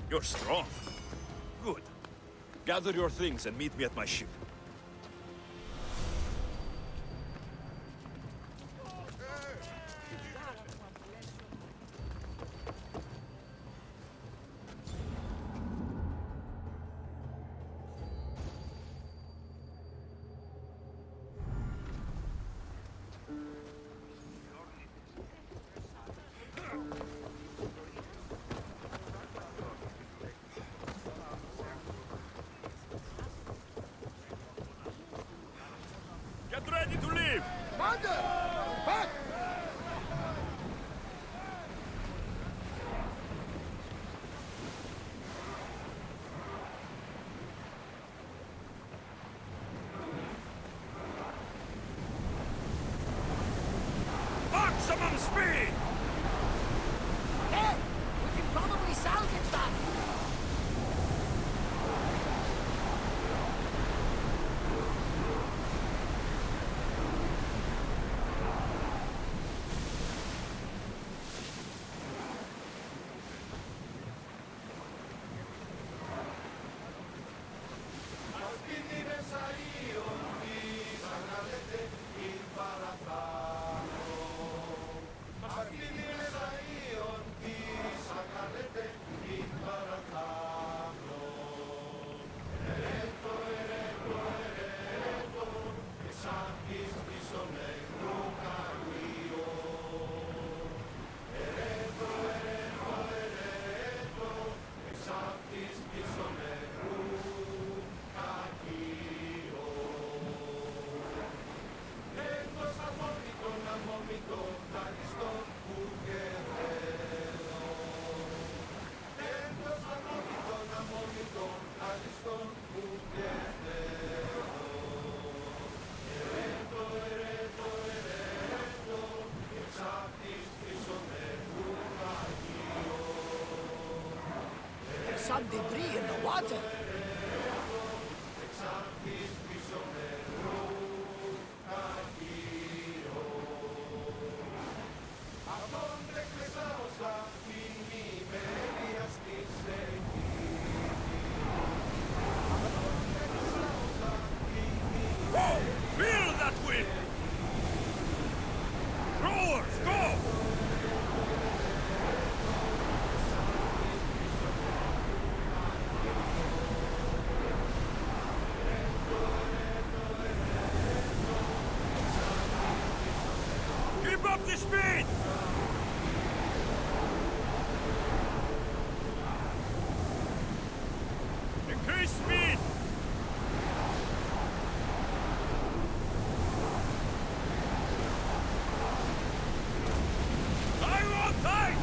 You're strong. Good. Gather your things and meet me at my ship. Get ready to leave! Commander! Back! Maximum speed! Hey! We can probably salvage that! There's some debris in the water. Whoa! Feel that wind! Rowers, go! Keep up the speed! Increase speed! Are you on tight?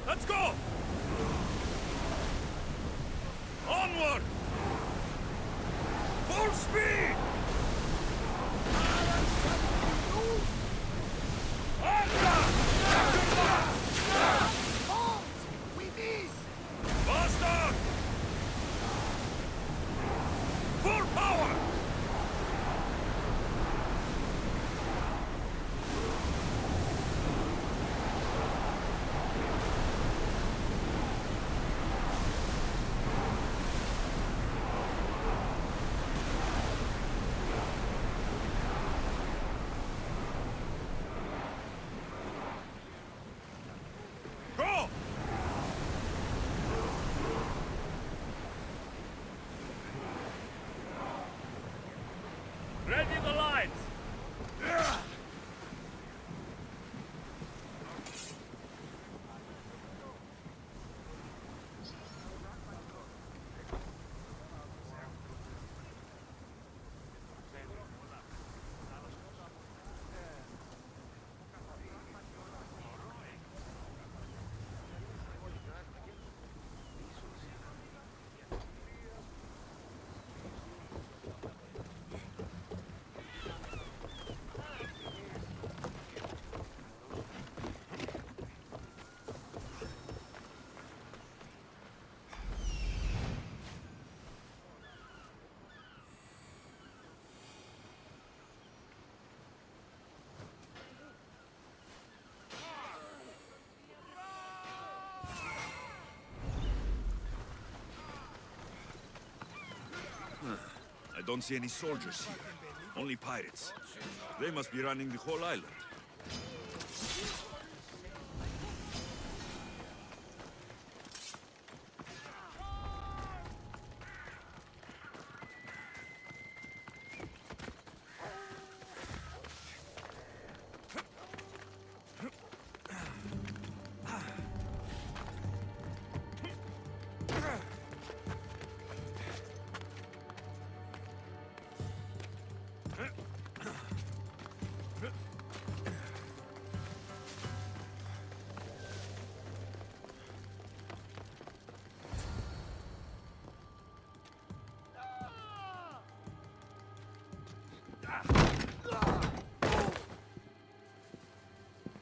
Let's go! Onward! Full speed! Balls! We miss! Faster! Full power! I don't see any soldiers here. Only pirates. They must be running the whole island.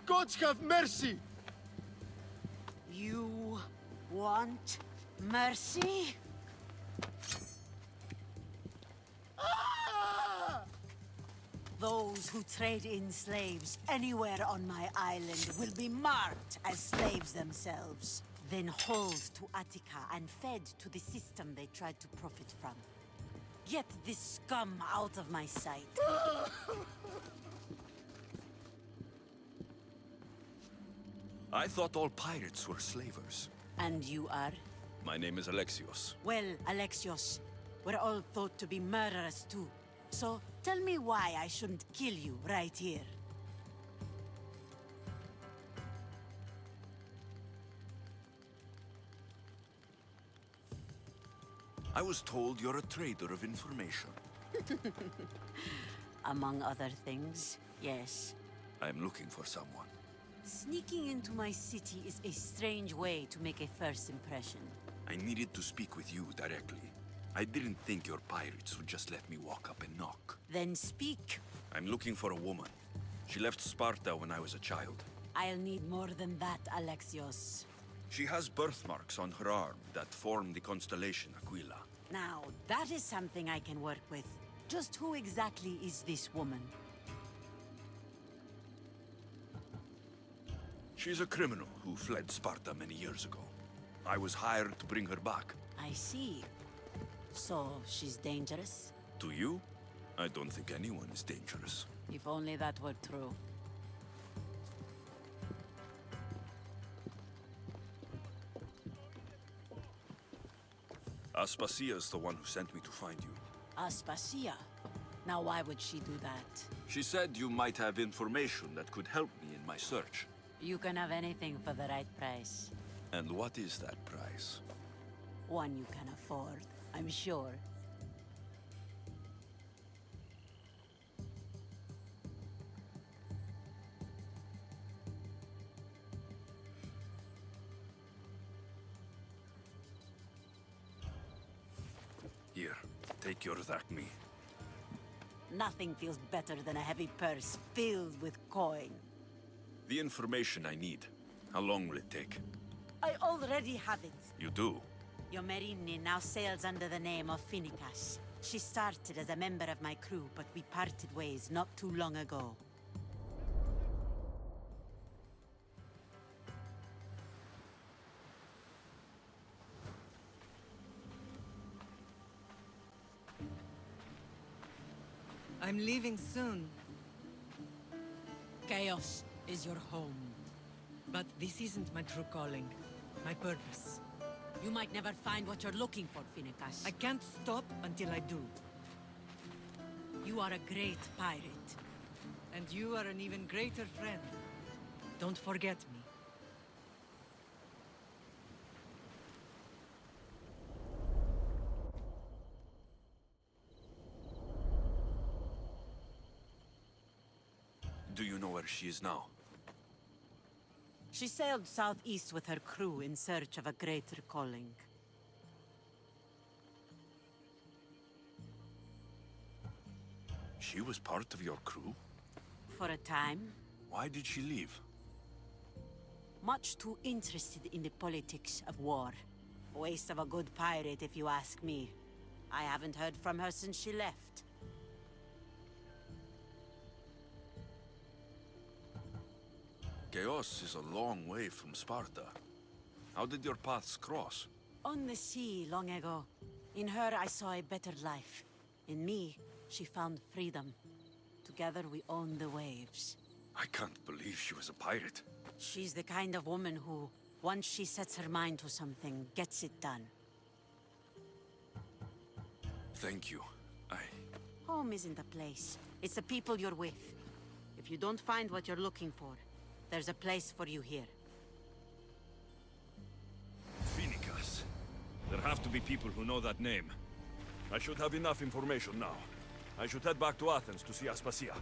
Gods have mercy! You want mercy? Those who trade in slaves anywhere on my island will be marked as slaves themselves, then hauled to Attica and fed to the system they tried to profit from. Get this scum out of my sight. I thought all pirates were slavers. And you are? My name is Alexios. Well, Alexios, we're all thought to be murderers too. So, tell me why I shouldn't kill you right here. I was told you're a trader of information. Among other things, yes. I'm looking for someone. Sneaking into my city is a strange way to make a first impression. I needed to speak with you directly. I didn't think your pirates would just let me walk up and knock. Then speak. I'm looking for a woman. She left Sparta when I was a child. I'll need more than that, Alexios. She has birthmarks on her arm that form the constellation Aquila. Now, that is something I can work with. Just who exactly is this woman? She's a criminal who fled Sparta many years ago. I was hired to bring her back. I see. So, she's dangerous? To you? I don't think anyone is dangerous. If only that were true. Aspasia's the one who sent me to find you. Aspasia? Now why would she do that? She said you might have information that could help me in my search. You can have anything for the right price. And what is that price? One you can afford, I'm sure. Here, take your drachmi. Nothing feels better than a heavy purse filled with coin. The information I need. How long will it take? I already have it. You do? Yomerini now sails under the name of Finicas. She started as a member of my crew, but we parted ways not too long ago. I'm leaving soon, Chaos is your home. but this isn't my true calling. My purpose. You might never find what you're looking for, Finicas. I can't stop until I do. You are a great pirate. And you are an even greater friend. Don't forget me. Do you know where she is now? She sailed southeast with her crew in search of a greater calling. She was part of your crew? For a time, Why did she leave? much too interested in the politics of war. Waste of a good pirate, if you ask me. I haven't heard from her since she left. Chaos is a long way from Sparta. How did your paths cross? On the sea long ago. In her, I saw a better life. In me, she found freedom. Together, we own the waves. I can't believe she was a pirate. She's the kind of woman who, once she sets her mind to something, gets it done. Thank you. Home isn't a place. It's the people you're with. If you don't find what you're looking for, there's a place for you here. Phoenicas. There have to be people who know that name. I should have enough information now. I should head back to Athens to see Aspasia.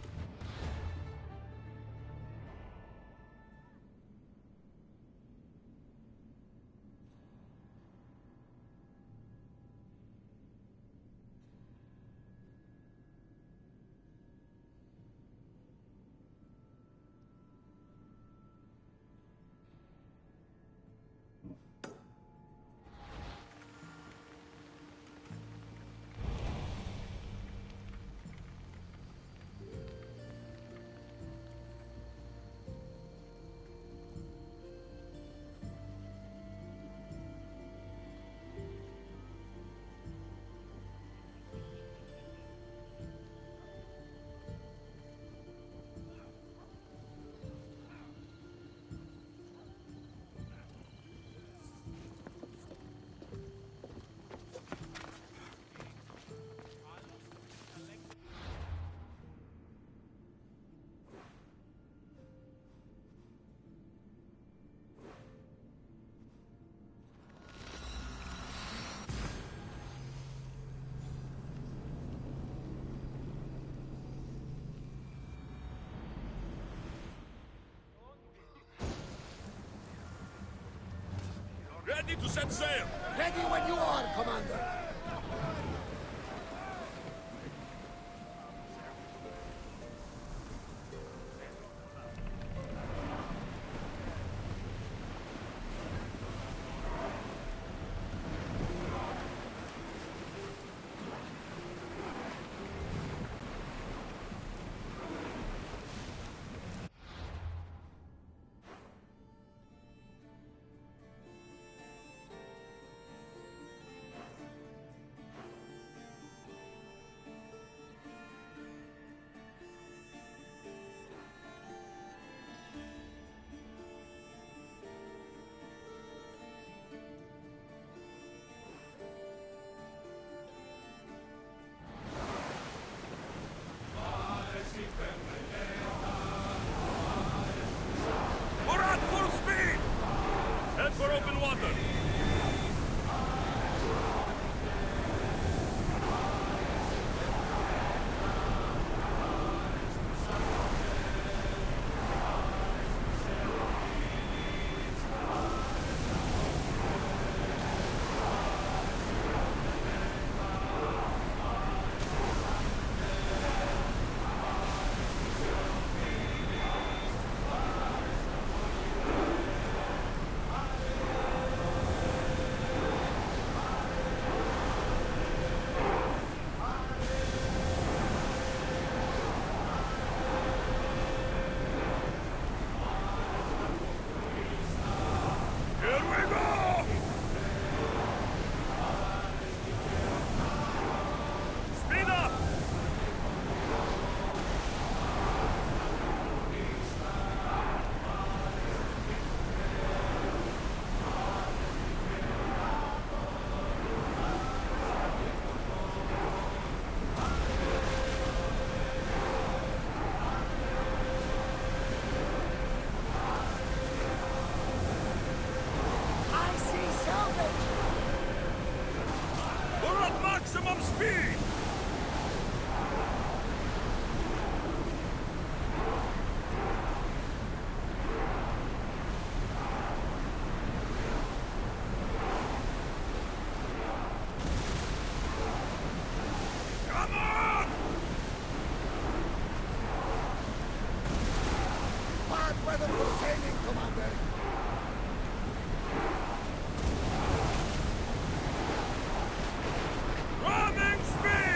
Ready to set sail! Ready when you are, Commander. We're at full speed! Head for open water! Here we go! Speed up! I see salvage. We're at maximum speed! Come on! Bad weather for sailing, Commander. Running speed!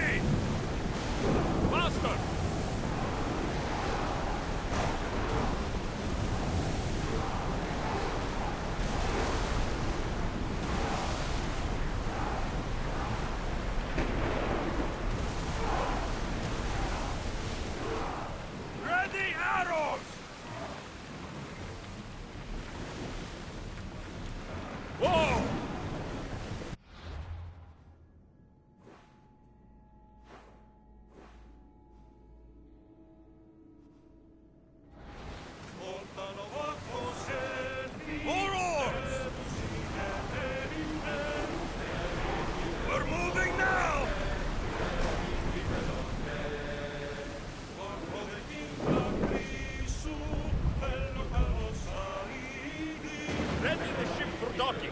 Whoa! More oars! We're moving now! Ready the ship for docking.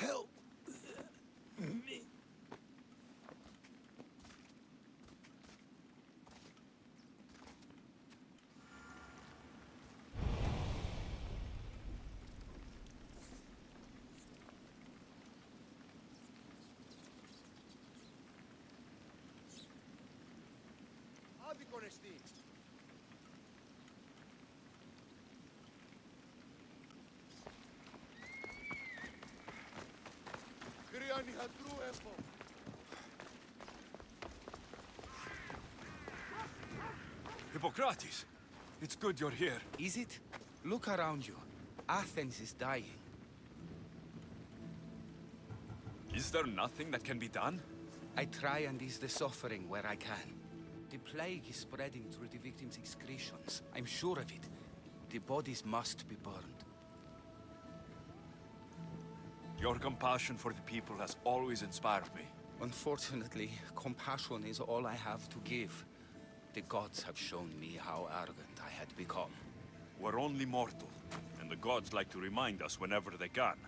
Help me. Άδικον εστί. Κρύαν ιατρού έχω. Hippocrates, it's good you're here. Is it? Look around you. Athens is dying. Is there nothing that can be done? I try and ease the suffering where I can. The plague is spreading through the victims' excretions. I'm sure of it. The bodies must be burned. Your compassion for the people has always inspired me. Unfortunately, compassion is all I have to give. The gods have shown me how arrogant I had become. We're only mortal, and the gods like to remind us whenever they can.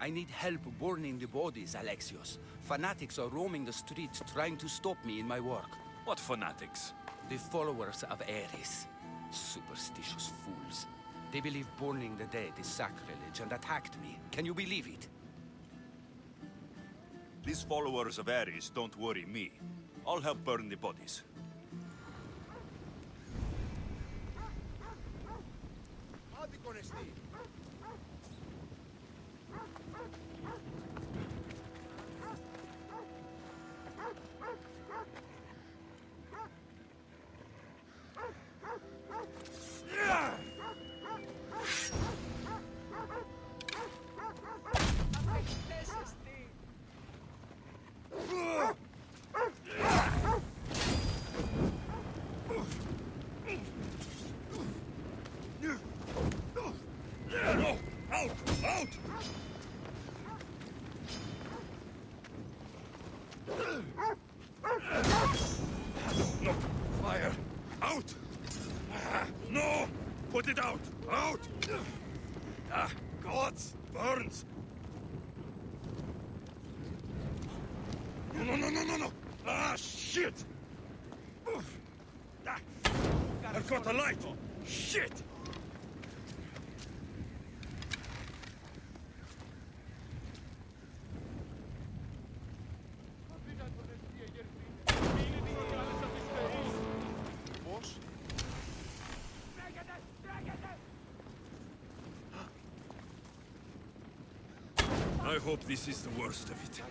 I need help burning the bodies, Alexios. Fanatics are roaming the streets trying to stop me in my work. What fanatics? The followers of Ares. Superstitious fools. They believe burning the dead is sacrilege and attacked me. Can you believe it? These followers of Ares don't worry me. I'll help burn the bodies. Άδικον εστί. No! Out! Out! No! Fire! Out! No! Put it out! Out! Ah, gods! Burns! No! Ah, shit! Ah, I've got a light! Shit! Πώς? I hope this is the worst of it.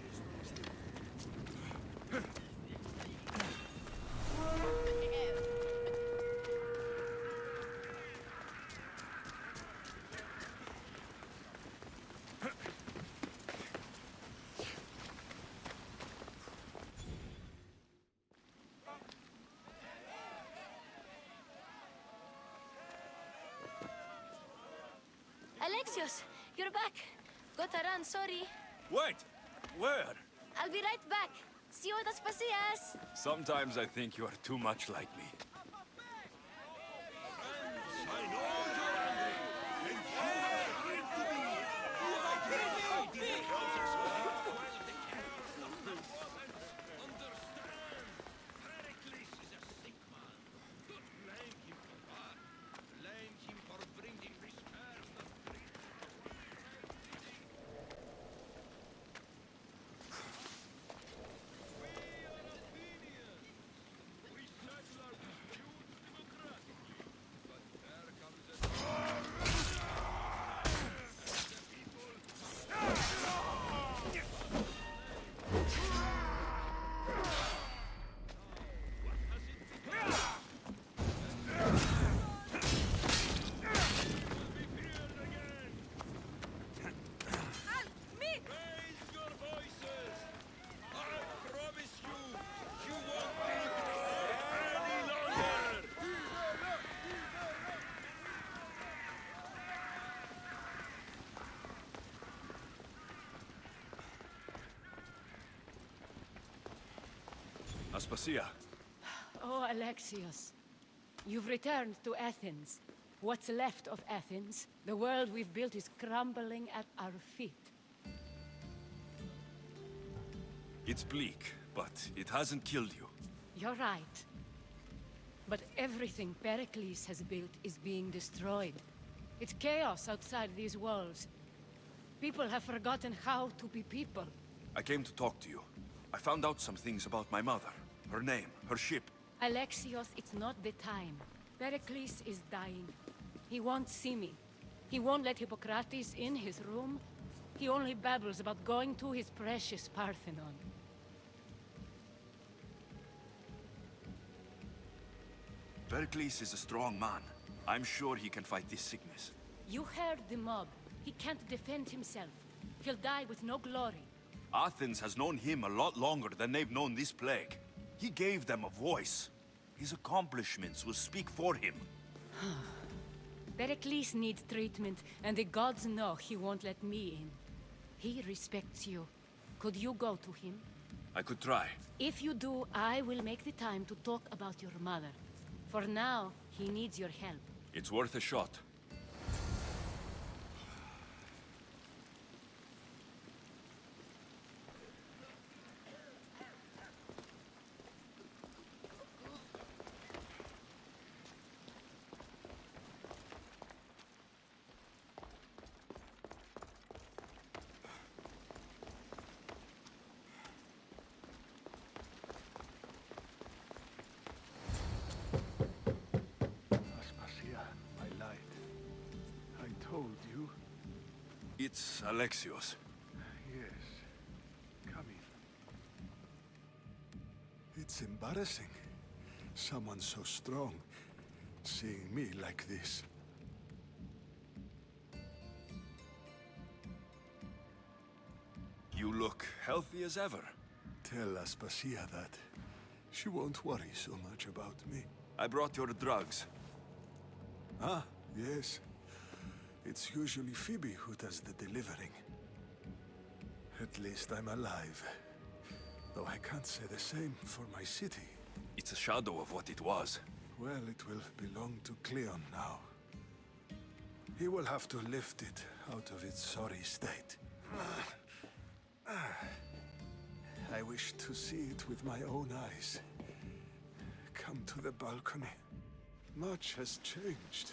Alexios, you're back. Gotta run, sorry. Wait! Where? I'll be right back. See you at Aspasias. Sometimes I think you are too much like me. Aspasia. Oh, Alexios. You've returned to Athens. What's left of Athens? The world we've built is crumbling at our feet. It's bleak, but it hasn't killed you. You're right. But everything Pericles has built is being destroyed. It's chaos outside these walls. People have forgotten how to be people. I came to talk to you. I found out some things about my mother. Her name, her ship. Alexios, it's not the time. Pericles is dying. He won't see me. He won't let Hippocrates in his room. He only babbles about going to his precious Parthenon. Pericles is a strong man. I'm sure he can fight this sickness. You heard the mob. He can't defend himself. He'll die with no glory. Athens has known him a lot longer than they've known this plague. He gave them a voice. His accomplishments will speak for him. Pericles needs treatment, and the gods know he won't let me in. He respects you. Could you go to him? I could try. If you do, I will make the time to talk about your mother. For now, he needs your help. It's worth a shot. it's Alexios. Yes. Come in. It's embarrassing. Someone so strong, seeing me like this. You look healthy as ever. Tell Aspasia that. She won't worry so much about me. I brought your drugs. Ah, yes. It's usually Phoebe who does the delivering. At least I'm alive. Though I can't say the same for my city. It's a shadow of what it was. Well, it will belong to Cleon now. He will have to lift it out of its sorry state. I wish to see it with my own eyes. Come to the balcony. Much has changed.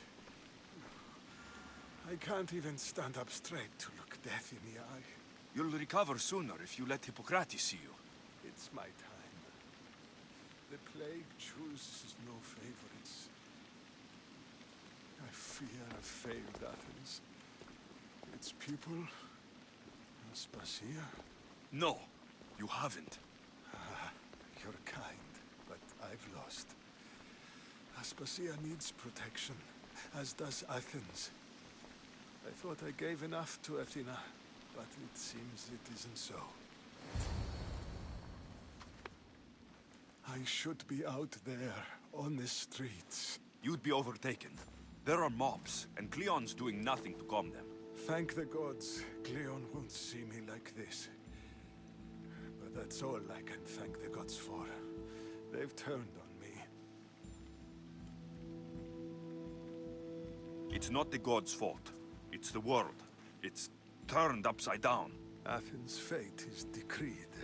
I can't even stand up straight to look death in the eye. You'll recover sooner if you let Hippocrates see you. It's my time. The plague chooses no favorites. I fear I've failed Athens. Its people, Aspasia. No, you haven't. You're kind, but I've lost. Aspasia needs protection, as does Athens. I thought I gave enough to Athena, but it seems it isn't so. I should be out there, on the streets. You'd be overtaken. There are mobs, and Cleon's doing nothing to calm them. Thank the gods, Cleon won't see me like this. But that's all I can thank the gods for. They've turned on me. It's not the gods' fault. It's the world. It's turned upside down. Athens' fate is decreed.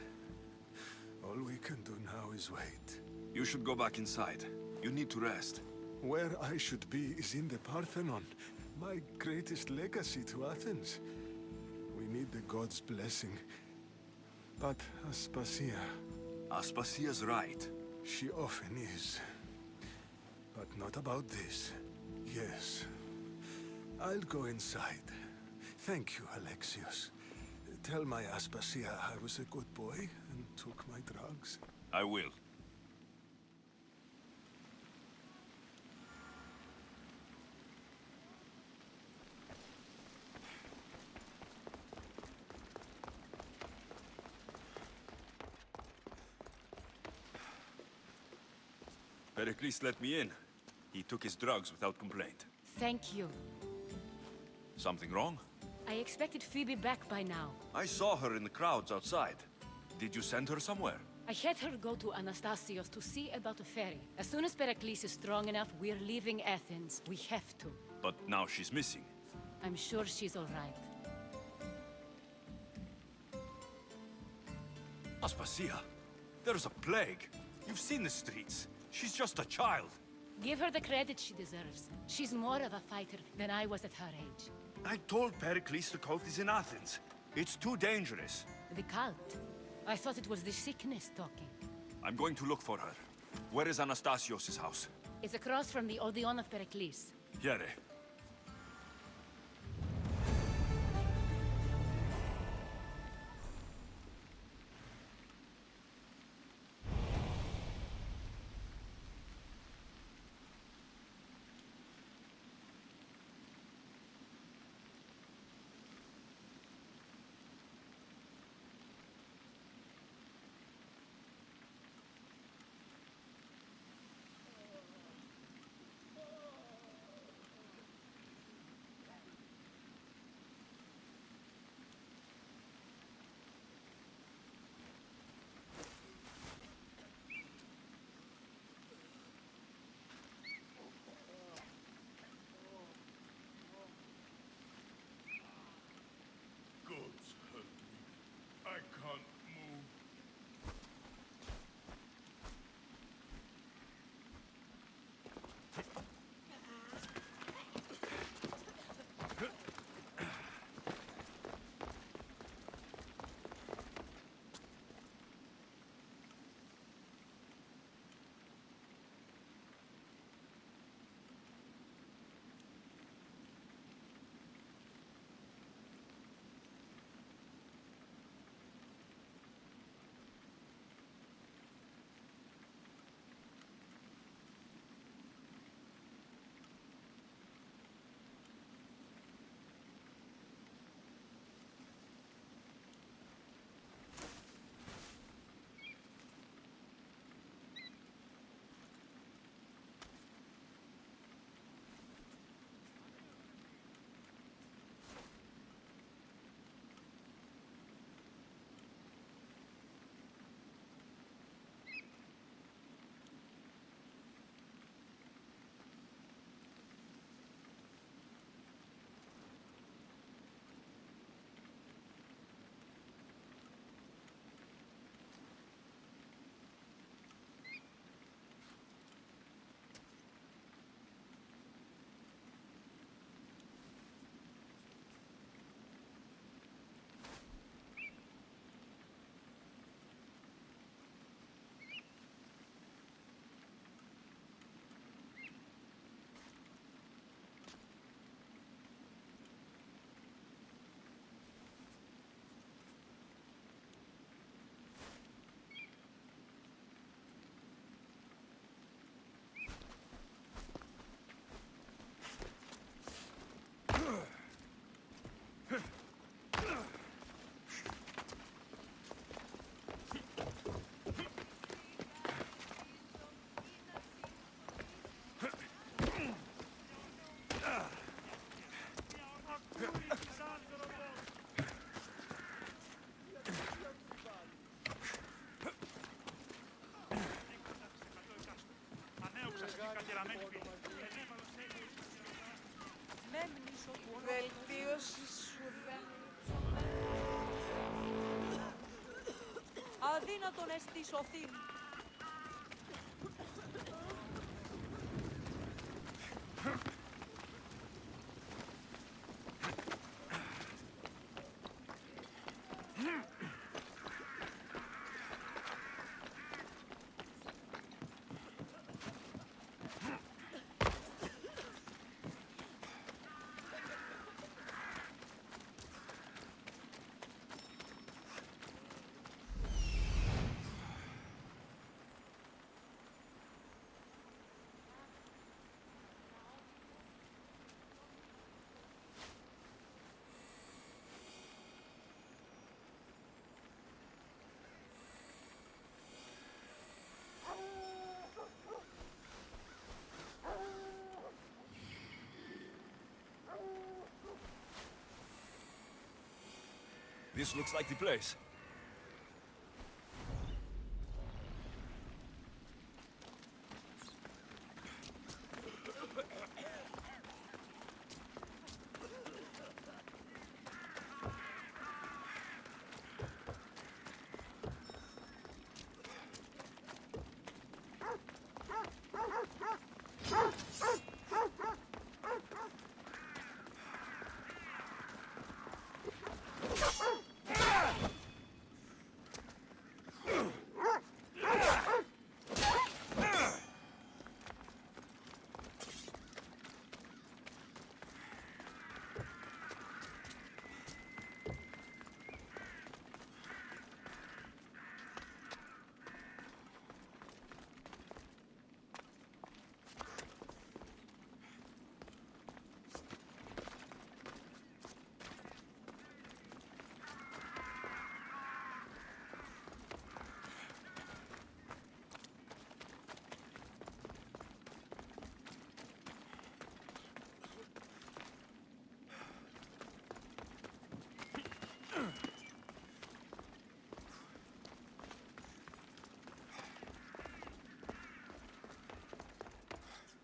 All we can do now is wait. You should go back inside. You need to rest. Where I should be is in the Parthenon, my greatest legacy to Athens. We need the gods' blessing. But Aspasia... Aspasia's right. She often is. But not about this. Yes. I'll go inside. Thank you, Alexios. Tell my Aspasia I was a good boy and took my drugs. I will. Pericles let me in. He took his drugs without complaint. Thank you. Something wrong? I expected Phoebe back by now. I saw her in the crowds outside. Did you send her somewhere? I had her go to Anastasios to see about a ferry. As soon as Pericles is strong enough, we're leaving Athens. We have to. But now she's missing. I'm sure she's all right. Aspasia, there's a plague. You've seen the streets. She's just a child. Give her the credit she deserves. She's more of a fighter than I was at her age. I told Pericles the cult is in Athens. It's too dangerous. The cult? I thought it was the sickness talking. I'm going to look for her. Where is Anastasios' house? It's across from the Odeon of Pericles. Here. αδύνατον εστι σωθήν. This looks like the place.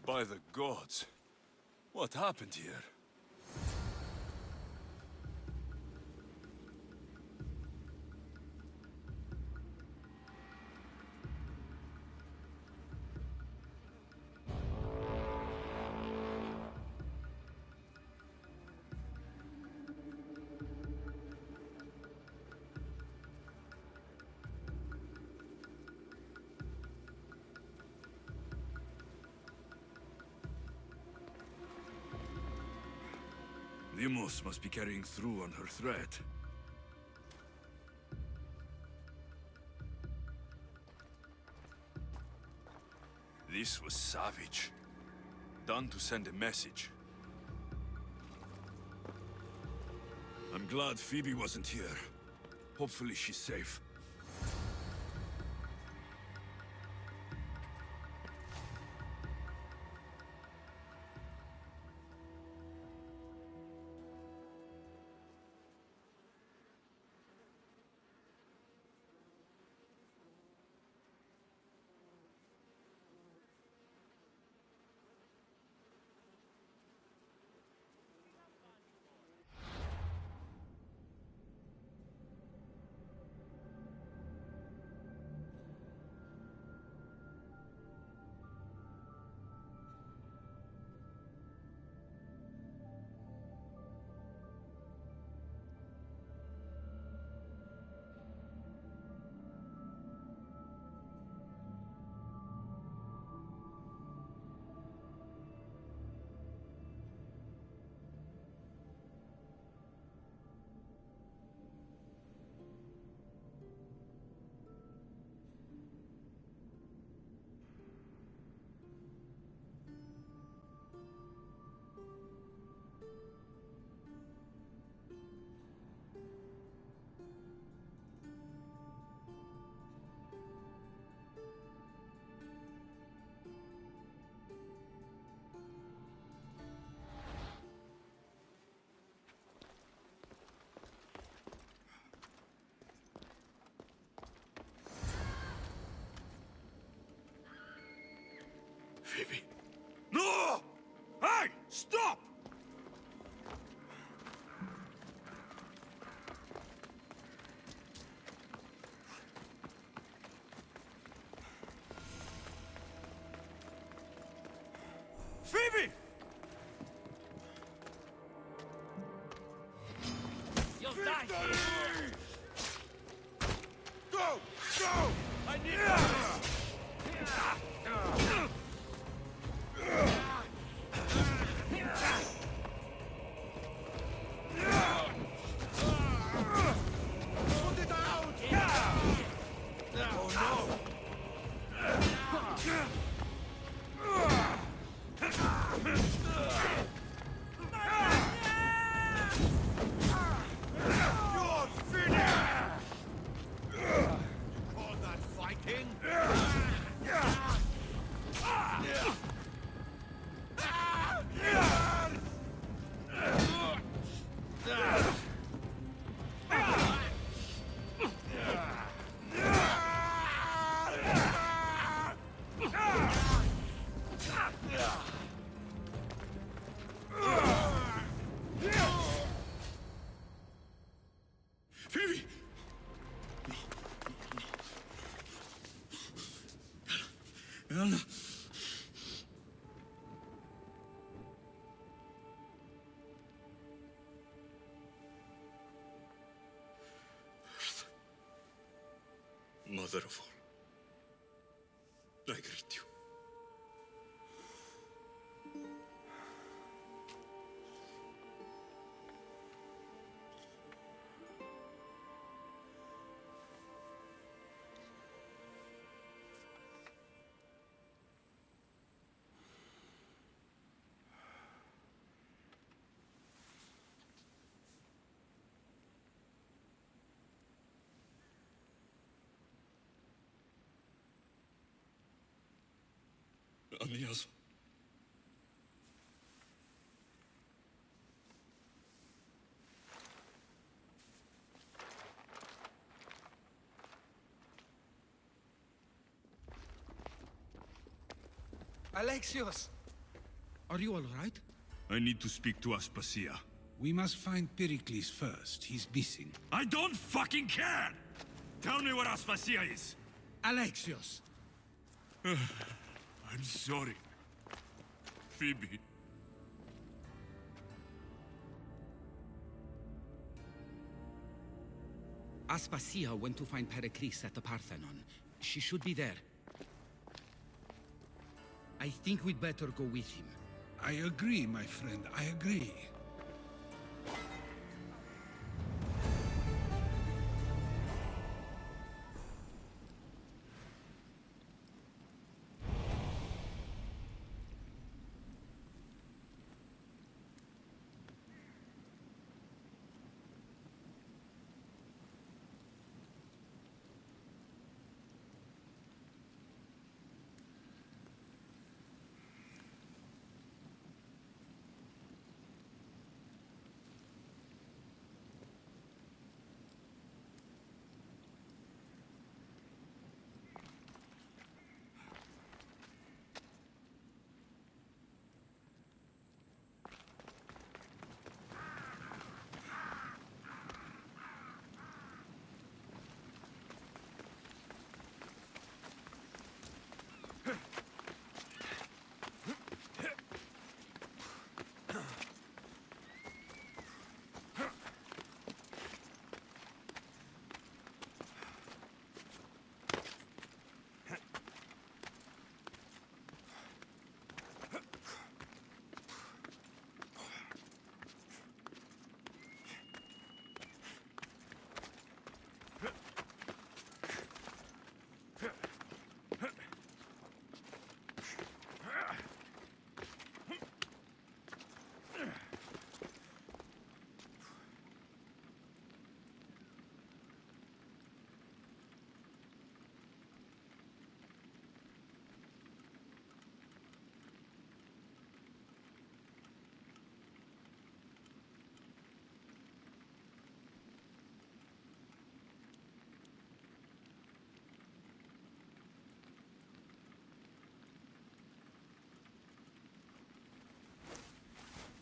By the gods, what happened here? Limos must be carrying through on her threat. This was savage. Done to send a message. I'm glad Phoebe wasn't here. Hopefully she's safe. Phoebe. No! Hey! Stop! Phoebe! You'll die! Go! Go! I need this! Put it out! Oh no! You're finished! Call that fighting? Phoebe! No. Anna. Mother of all, I greet you. Anias. Alexios! Are you all right? I need to speak to Aspasia. We must find Pericles first. He's missing. I don't fucking care! Tell me where Aspasia is! Alexios! I'm sorry. Phoebe. Aspasia went to find Pericles at the Parthenon. She should be there. I think we'd better go with him. I agree, my friend. I agree.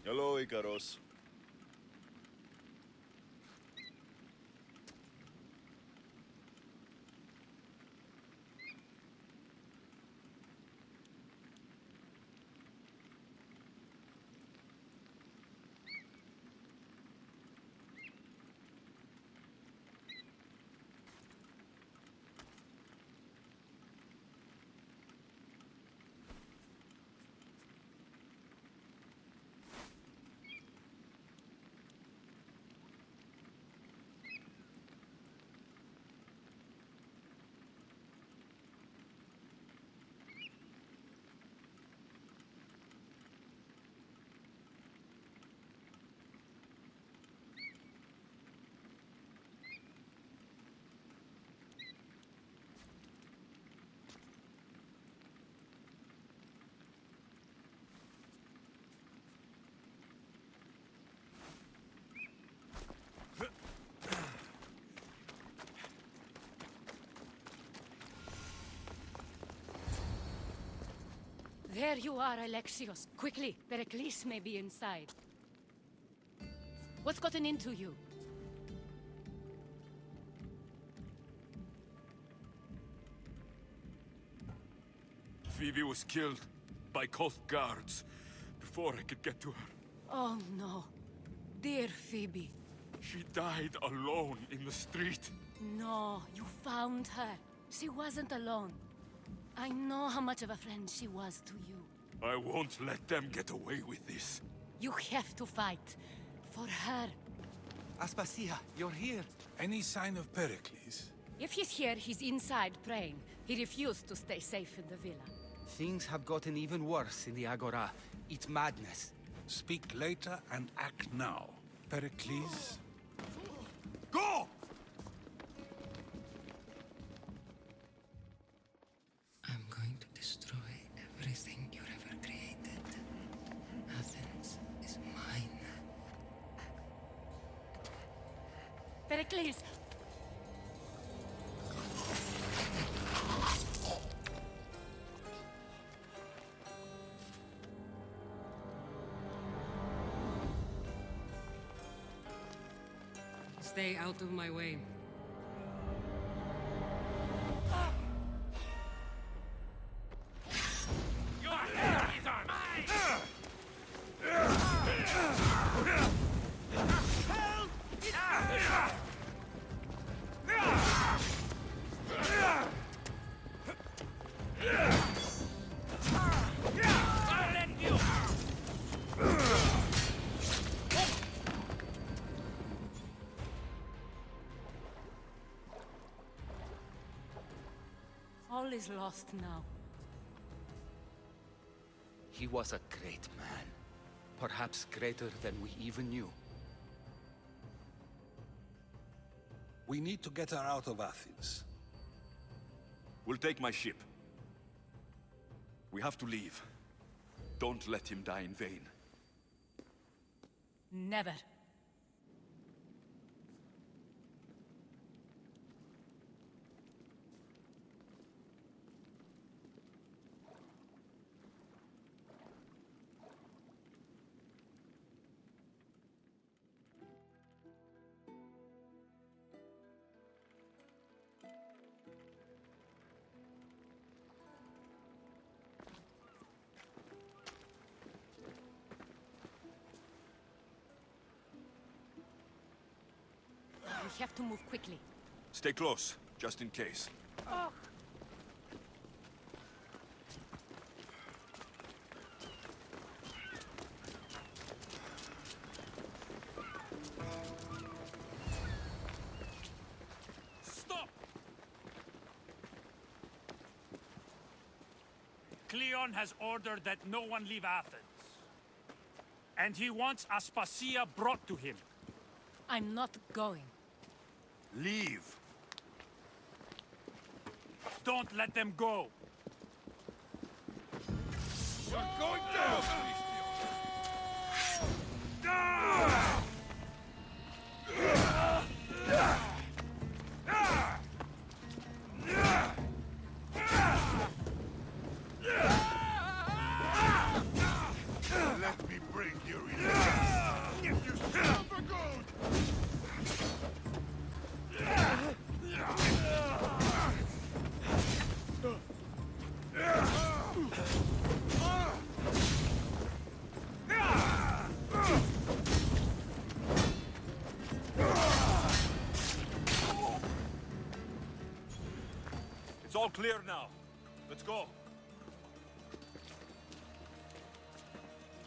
Hello, Icaros. There you are, Alexios. Quickly, Pericles may be inside. What's gotten into you? Phoebe was killed by Koth guards before I could get to her. Oh no. Dear Phoebe. She died alone in the street. No, you found her. She wasn't alone. I know how much of a friend she was to you. I won't let them get away with this. You have to fight. For her. Aspasia, you're here. Any sign of Pericles? If he's here, he's inside praying. He refused to stay safe in the villa. Things have gotten even worse in the Agora. It's madness. Speak later and act now. Pericles? Go! I'm going to destroy everything you ever created. Athens is mine. Pericles! Stay out of my way. All is lost now. He was a great man. Perhaps greater than we even knew. We need to get her out of Athens. We'll take my ship. We have to leave. Don't let him die in vain. Never. We have to move quickly. Stay close, just in case. Stop! Cleon has ordered that no one leave Athens. And he wants Aspasia brought to him. I'm not going. Leave. Don't let them go. You're going down! Let me bring you in. If you stand for good! It's all clear now. Let's go.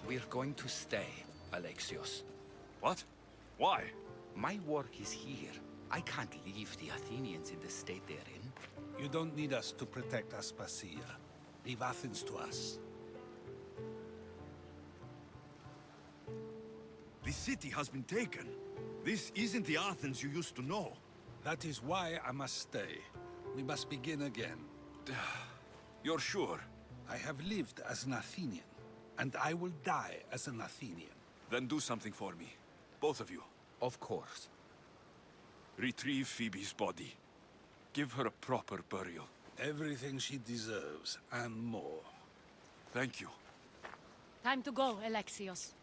We're going to stay, Alexios. What? Why? My work is here. I can't leave the Athenians in the state they're in. You don't need us to protect Aspasia. Leave Athens to us. The city has been taken. This isn't the Athens you used to know. That is why I must stay. We must begin again. You're sure? I have lived as an Athenian, and I will die as an Athenian. Then do something for me. Both of you. Of course. Retrieve Phoebe's body. Give her a proper burial. Everything she deserves, and more. Thank you. Time to go, Alexios.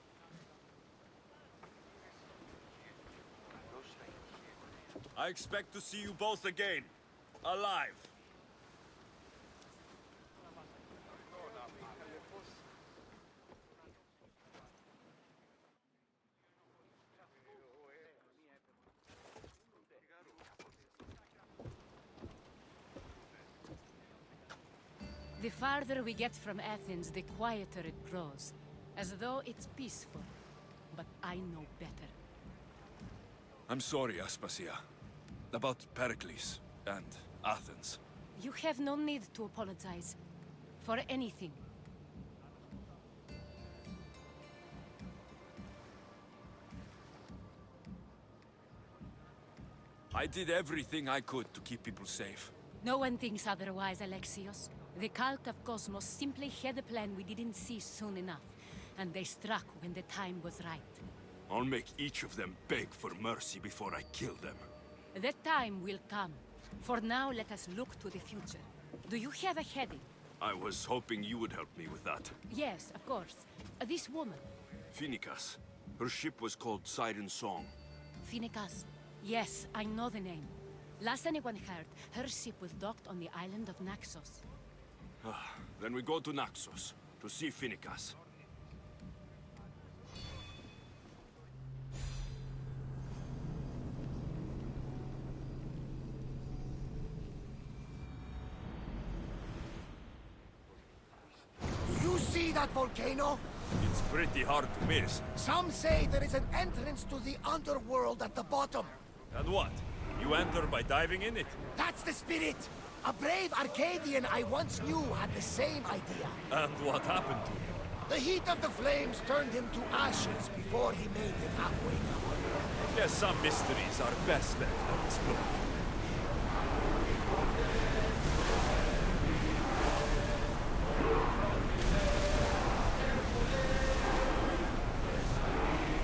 I expect to see you both again. Alive. The farther we get from Athens, the quieter it grows. As though it's peaceful. But I know better. I'm sorry, Aspasia. About Pericles and Athens. You have no need to apologize. For anything. I did everything I could to keep people safe. No one thinks otherwise, Alexios. The cult of Cosmos simply had a plan we didn't see soon enough. And they struck when the time was right. I'll make each of them beg for mercy before I kill them. That time will come. For now, let us look to the future. Do you have a heading? I was hoping you would help me with that. Yes, of course. This woman. Phoenicas. Her ship was called Siren Song. Phoenicas. Yes, I know the name. Last anyone heard, her ship was docked on the island of Naxos. Then we go to Naxos, to see Phoenicas. Do you see that volcano? It's pretty hard to miss. Some say there is an entrance to the underworld at the bottom. And what? You enter by diving in it? That's the spirit! A brave Arcadian I once knew had the same idea. And what happened to him? The heat of the flames turned him to ashes before he made it halfway down. Yes, some mysteries are best left unexplored.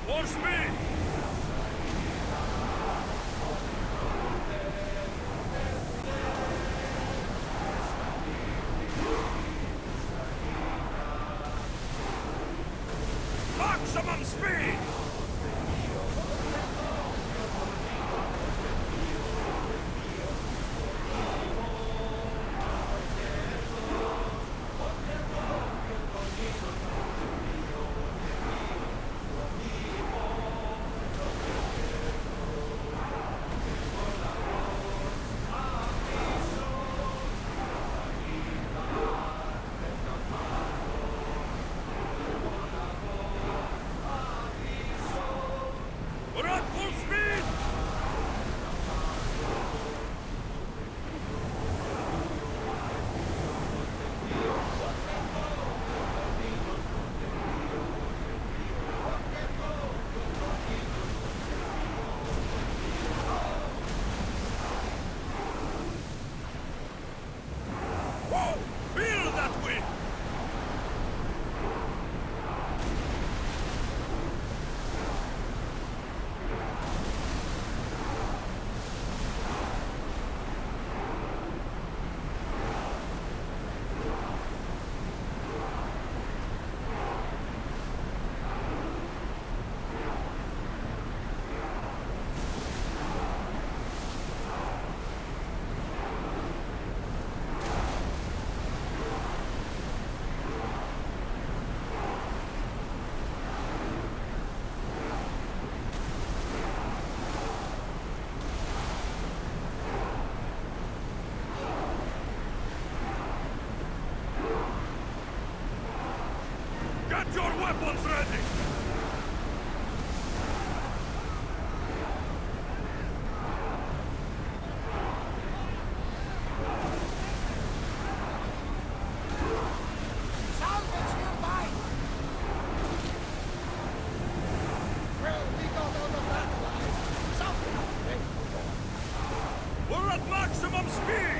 For speed! Maximum speed! We're at full speed! Whoa! Feel that wind! Get your weapons ready! Salvage nearby! Well, we got out of that alive. Something to thank for. We're at maximum speed!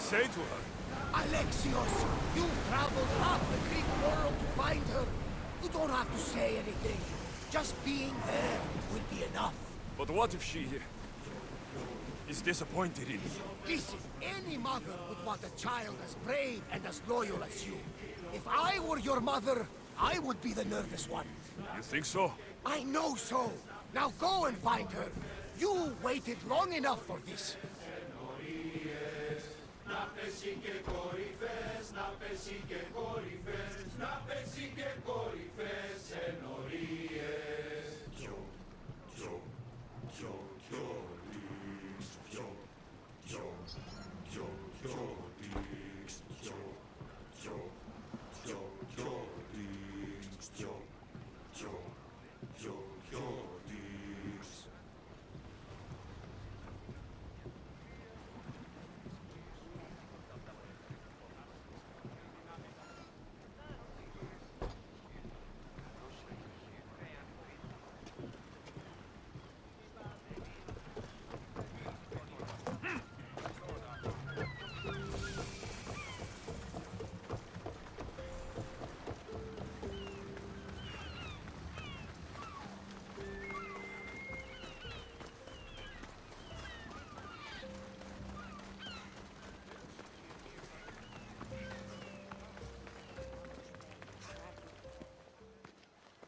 say to her? Alexios, you've traveled half the Greek world to find her. You don't have to say anything. Just being there will be enough. But what if she is disappointed in me? Listen, any mother would want a child as brave and as loyal as you. If I were your mother, I would be the nervous one. You think so? I know so. Now go and find her. You waited long enough for this.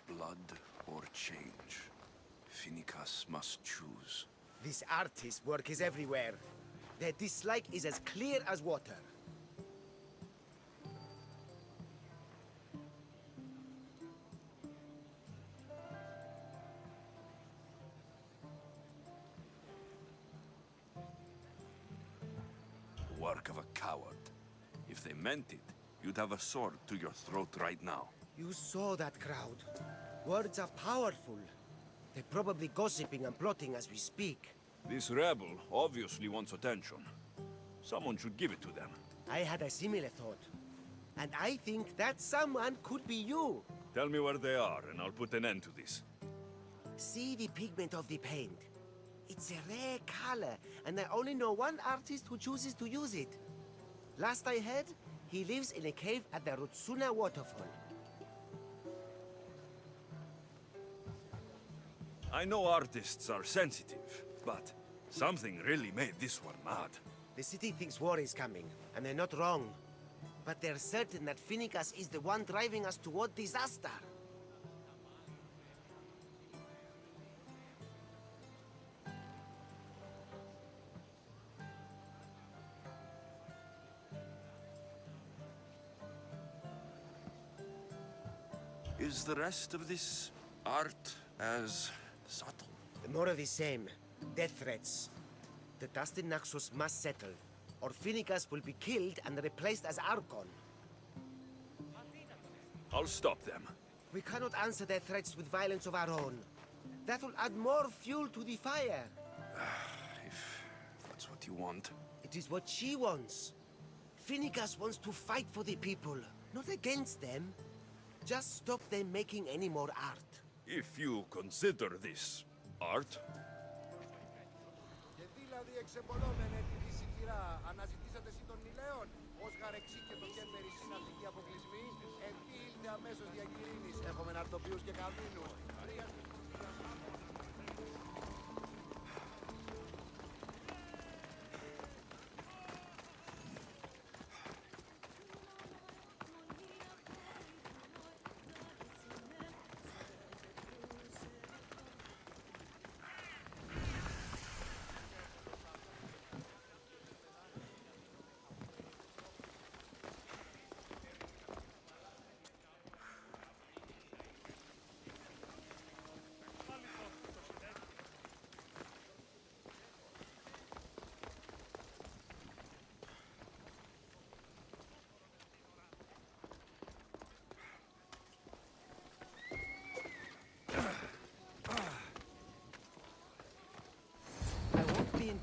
Blood or change? Finicus must choose. This artist's work is everywhere. Their dislike is as clear as water. Work of a coward. If they meant it, you'd have a sword to your throat right now. You saw that crowd. Words are powerful. They're probably gossiping and plotting as we speak. This rebel obviously wants attention. Someone should give it to them. I had a similar thought. And I think that someone could be you. Tell me where they are, and I'll put an end to this. See the pigment of the paint. It's a rare color, and I only know one artist who chooses to use it. Last I heard, he lives in a cave at the Rutsuna waterfall. I know artists are sensitive, but something really made this one mad. The city thinks war is coming, and they're not wrong. But they're certain that Finicus is the one driving us toward disaster. Is the rest of this art as subtle? More of the same. Death threats. The dust in Naxos must settle, or Finicus will be killed and replaced as Archon. I'll stop them. We cannot answer their threats with violence of our own. That will add more fuel to the fire. If that's what you want. It is what she wants. Finicus wants to fight for the people, not against them. Just stop them making any more art. If you consider this art. Και δηλαδή εξεμπολόμενε τη δύση κυρά, αναζητήσατε εσύ των Μιλέων, ως γαρεξί και το κέμπερι συναντική αποκλεισμή, επίλθε αμέσως διακυρήνης, έχουμε ναρτοποιούς και καμίνου.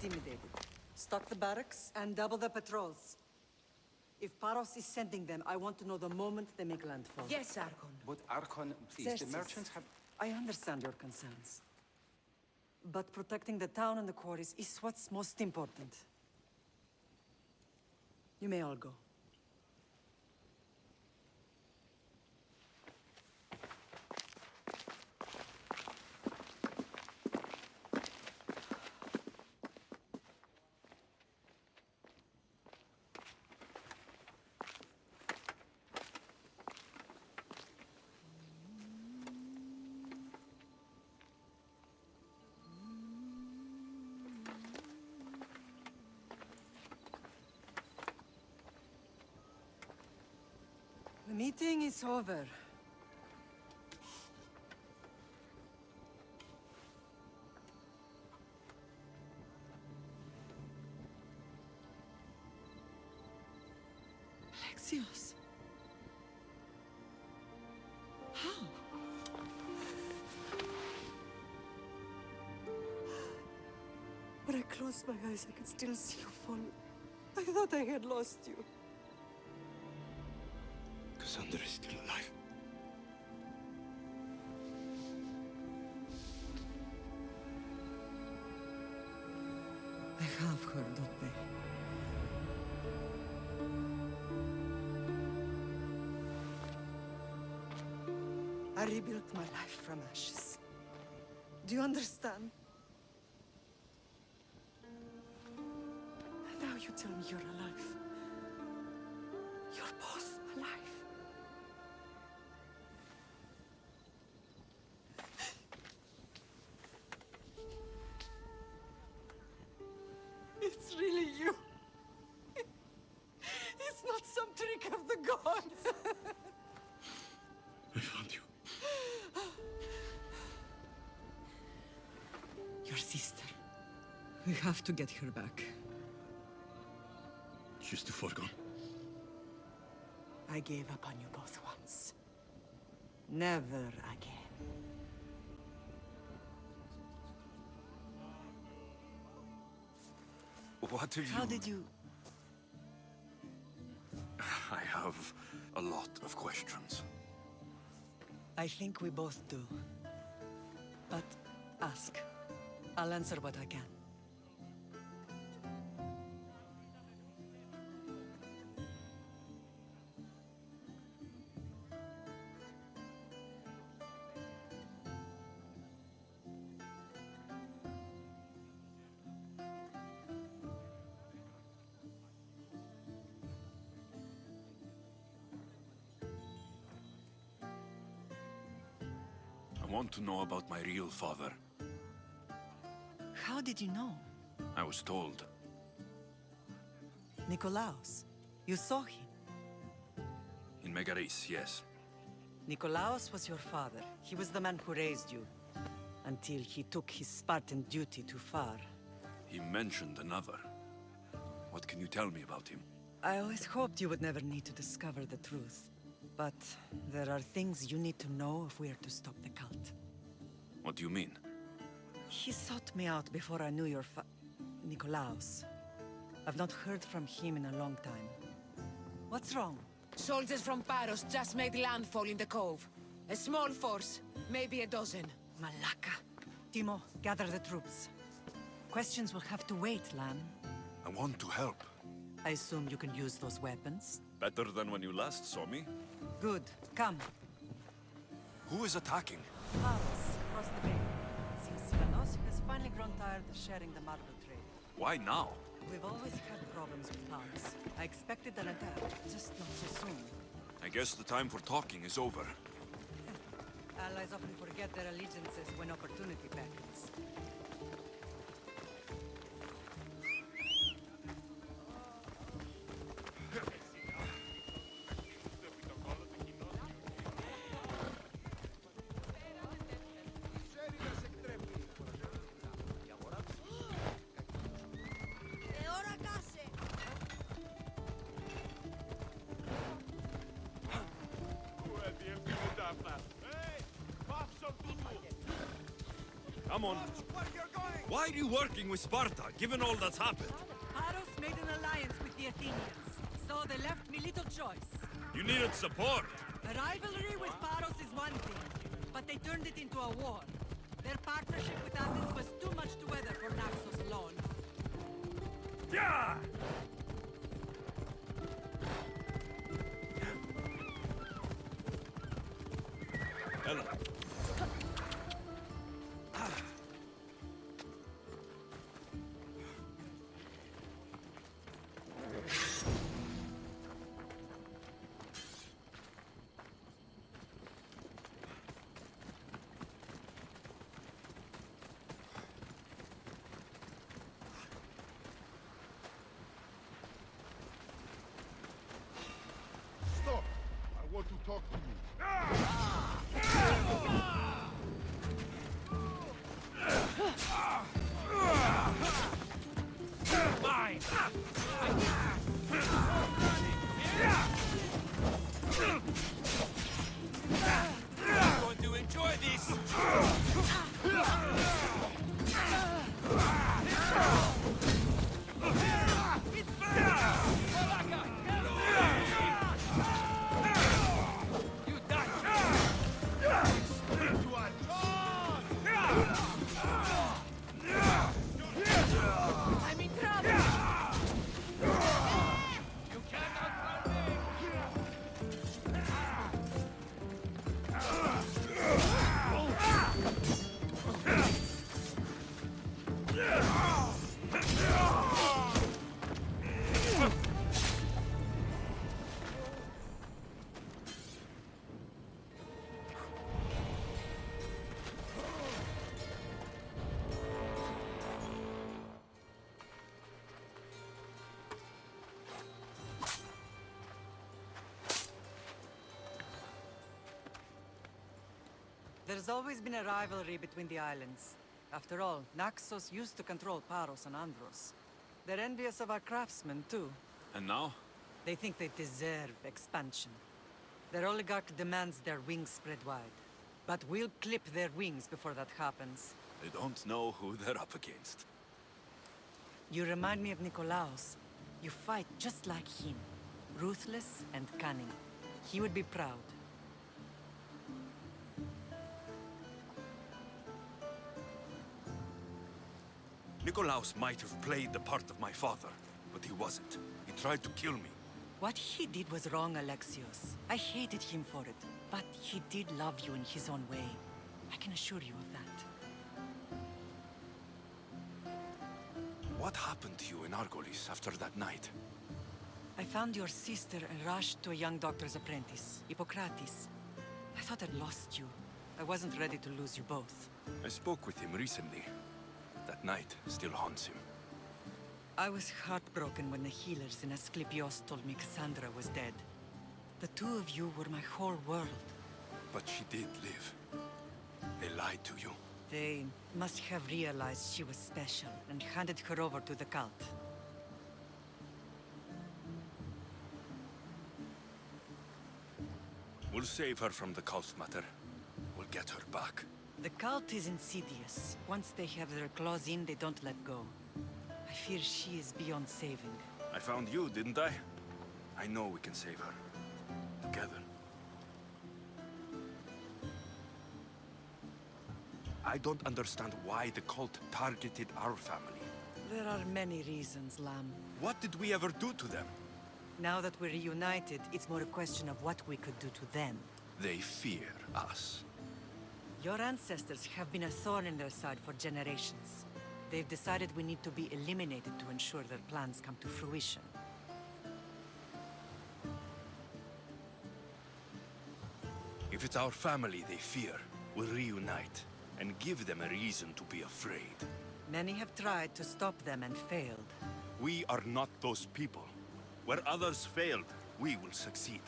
Intimidated. Stock the barracks and double the patrols. If Paros is sending them, I want to know the moment they make landfall. Yes, Archon. But Archon, please, the Xerxes, merchants have... I understand your concerns. But protecting the town and the quarries is what's most important. You may all go. The meeting is over. Alexios. How? When I closed my eyes, I could still see you fall. I thought I had lost you. Cassandra is still alive. I have her, don't they? I rebuilt my life from ashes. Do you understand? And now you tell me you're alive. You're both alive. It's really you. It's not some trick of the gods. I found you. Your sister. We have to get her back. She's too far gone. I gave up on you both once. Never again. What have you... How did you... I have a lot of questions. I think we both do. But ask. I'll answer what I can. I want to know about my real father. How did you know? I was told. Nikolaos. You saw him. In Megaris, yes. Nikolaos was your father. He was the man who raised you. Until he took his Spartan duty too far. He mentioned another. What can you tell me about him? I always hoped you would never need to discover the truth. But there are things you need to know if we are to stop the cult. What do you mean? He sought me out before I knew your Nikolaos. I've not heard from him in a long time. What's wrong? Soldiers from Paros just made landfall in the cove. A small force, maybe a dozen. Malaka. Timo, gather the troops. Questions will have to wait, Lan. I want to help. I assume you can use those weapons? Better than when you last saw me. Good. Come. Who is attacking? Paros, across the bay. It seems Silanos has finally grown tired of sharing the marble trade. Why now? We've always had problems with Paros. I expected an attack, just not so soon. I guess the time for talking is over. Allies often forget their allegiances when opportunity beckons. Come on. Why are you working with Sparta, given all that's happened? Paros made an alliance with the Athenians, so they left me little choice. You needed support. A rivalry with Paros is one thing, but they turned it into a war. Their partnership with Athens was too much to weather for Naxos alone. Yeah! Hello. Stop! I want to talk to you. Mine! I'm going to enjoy this! I'm in trouble! There's always been a rivalry between the islands. After all, Naxos used to control Paros and Andros. They're envious of our craftsmen, too. And now? They think they deserve expansion. Their oligarch demands their wings spread wide. But we'll clip their wings before that happens. They don't know who they're up against. You remind me of Nikolaos. You fight just like him. Ruthless and cunning. He would be proud. Nikolaos might have played the part of my father, but he wasn't. He tried to kill me. What he did was wrong, Alexios. I hated him for it. But he did love you in his own way. I can assure you of that. What happened to you in Argolis after that night? I found your sister and rushed to a young doctor's apprentice, Hippocrates. I thought I'd lost you. I wasn't ready to lose you both. I spoke with him recently. That night still haunts him. I was heartbroken when the healers in Asclepios told me Cassandra was dead. The two of you were my whole world. But she did live. They lied to you. They must have realized she was special and handed her over to the cult. We'll save her from the cult matter. We'll get her back. The cult is insidious. Once they have their claws in, they don't let go. I fear she is beyond saving. I found you, didn't I? I know we can save her. Together. I don't understand why the cult targeted our family. There are many reasons, Lam. What did we ever do to them? Now that we're reunited, it's more a question of what we could do to them. They fear us. Your ancestors have been a thorn in their side for generations. They've decided we need to be eliminated to ensure their plans come to fruition. If it's our family they fear, we'll reunite and give them a reason to be afraid. Many have tried to stop them and failed. We are not those people. Where others failed, we will succeed.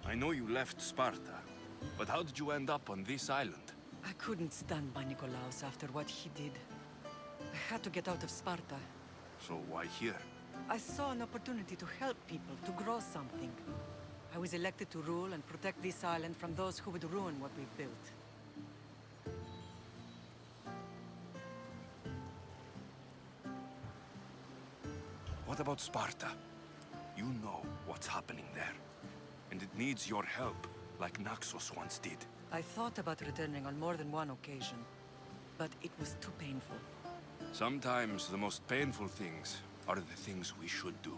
I know you left Sparta, but how did you end up on this island? I couldn't stand by Nikolaos after what he did. I had to get out of Sparta. So why here? I saw an opportunity to help people, to grow something. I was elected to rule and protect this island from those who would ruin what we've built. What about Sparta? You know what's happening there. And it needs your help, like Naxos once did. I thought about returning on more than one occasion, but it was too painful. Sometimes the most painful things are the things we should do.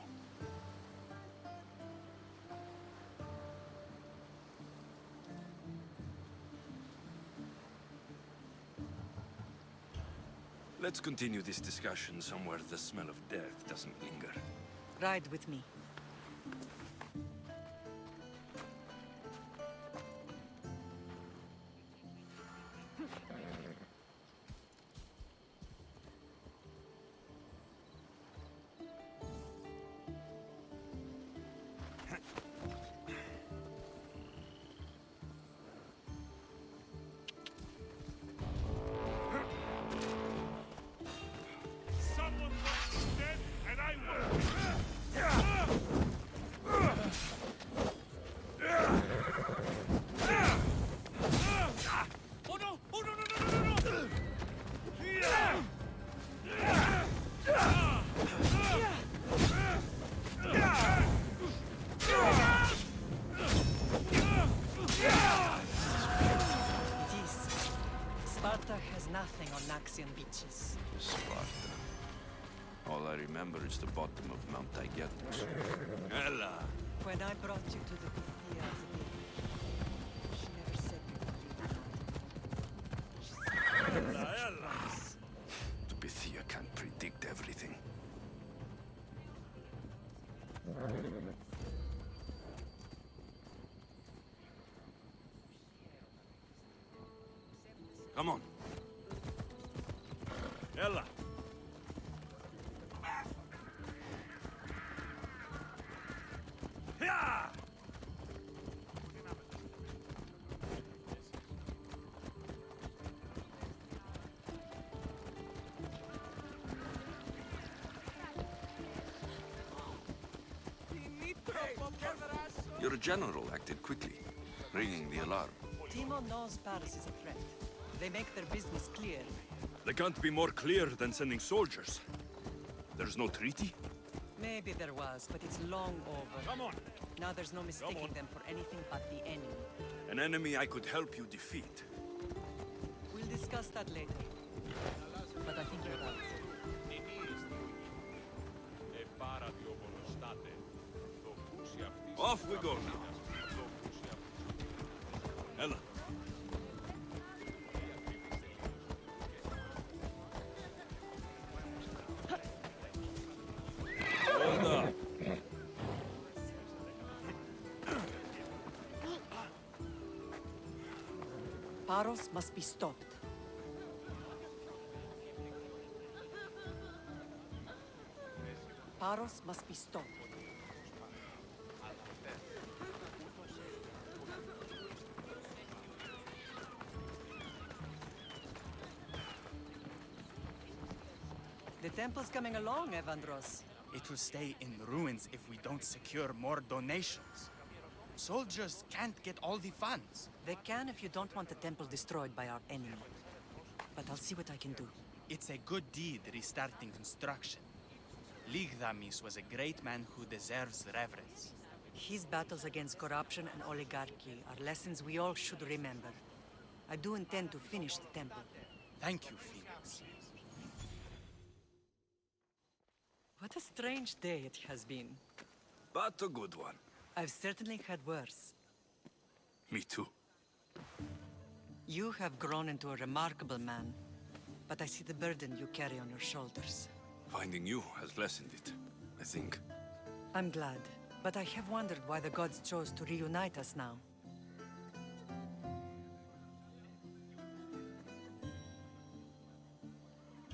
Let's continue this discussion somewhere the smell of death doesn't linger. Ride with me. Someone wants me dead, and I will. Oh no! Oh no! No! No! No! No! No! It is. Sparta has nothing on Naxian beaches. Sparta. All I remember is the bottom of Mount Taygetus. Ella! When I brought you to the Pythia as a baby, she never said you would leave the mountain. Ella! The Pythia can't predict everything. Come on. Ella! Yeah! Your general acted quickly, ringing the alarm. Timo knows Paris is a threat. They make their business clear. They can't be more clear than sending soldiers. There's no treaty? Maybe there was, but it's long over. Come on! Now there's no mistaking them for anything but the enemy. An enemy I could help you defeat. We'll discuss that later. But I think you're right. Off we go now. Ella. Hold up. Paros must be stopped. Paros must be stopped. The temple's coming along, Evandros. It will stay in ruins if we don't secure more donations. Soldiers can't get all the funds. They can if you don't want the temple destroyed by our enemy. But I'll see what I can do. It's a good deed restarting construction. Ligdamis was a great man who deserves reverence. His battles against corruption and oligarchy are lessons we all should remember. I do intend to finish the temple. Thank you, Phoenix. What a strange day it has been. But a good one. I've certainly had worse. Me too. You have grown into a remarkable man, but I see the burden you carry on your shoulders. Finding you has lessened it, I think. I'm glad, but I have wondered why the gods chose to reunite us now.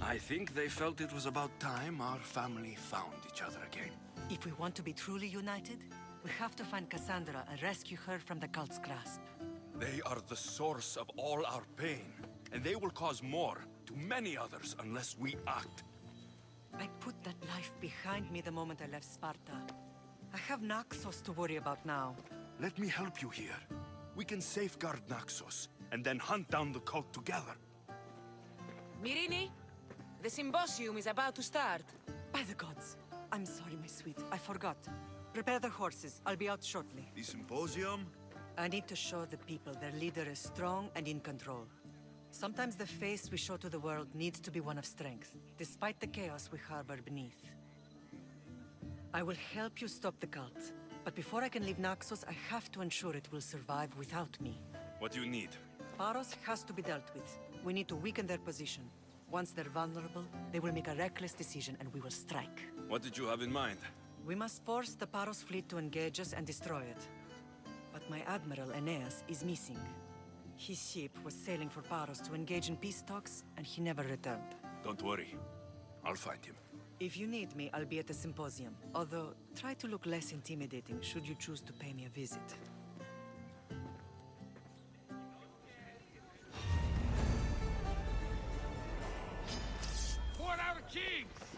I think they felt it was about time our family found each other again. If we want to be truly united, we have to find Cassandra and rescue her from the cult's grasp. They are the source of all our pain, and they will cause more to many others unless we act. I put that life behind me the moment I left Sparta. I have Naxos to worry about now. Let me help you here. We can safeguard Naxos, and then hunt down the cult together. Myrine, the symposium is about to start. By the gods. I'm sorry, my sweet. I forgot. Prepare the horses. I'll be out shortly. The symposium? I need to show the people their leader is strong and in control. Sometimes the face we show to the world needs to be one of strength, despite the chaos we harbor beneath. I will help you stop the cult, but before I can leave Naxos, I have to ensure it will survive without me. What do you need? Paros has to be dealt with. We need to weaken their position. Once they're vulnerable, they will make a reckless decision and we will strike. What did you have in mind? We must force the Paros fleet to engage us and destroy it. But my admiral, Aeneas, is missing. His ship was sailing for Paros to engage in peace talks, and he never returned. Don't worry. I'll find him. If you need me, I'll be at the symposium. Although, try to look less intimidating should you choose to pay me a visit. For our kings!